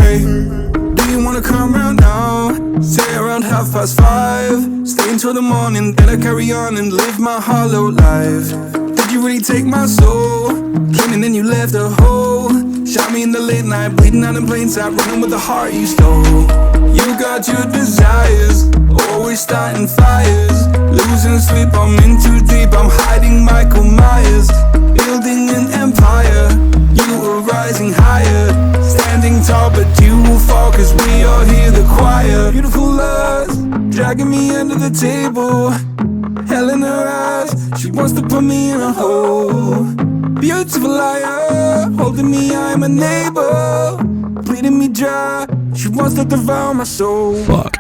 Hey, do you wanna come round now? Say around 5:30. Stay until the morning, then I carry on and live my hollow life. Did you really take my soul? Came and then you left a hole. Shot me in the late night, bleeding out in plain sight, running with the heart you stole. You got your desires, always starting fires. Losing sleep, I'm in too deep, I'm hiding Michael Myers. Building an empire, you were rising higher. Standing tall, but you will fall, cause we all hear the choir. Beautiful lust, dragging me under the table. Hell in her eyes, she wants to put me in a hole. Beautiful liar, holding me, I'm a neighbor. Bleeding me dry, she wants to devour my soul. Fuck.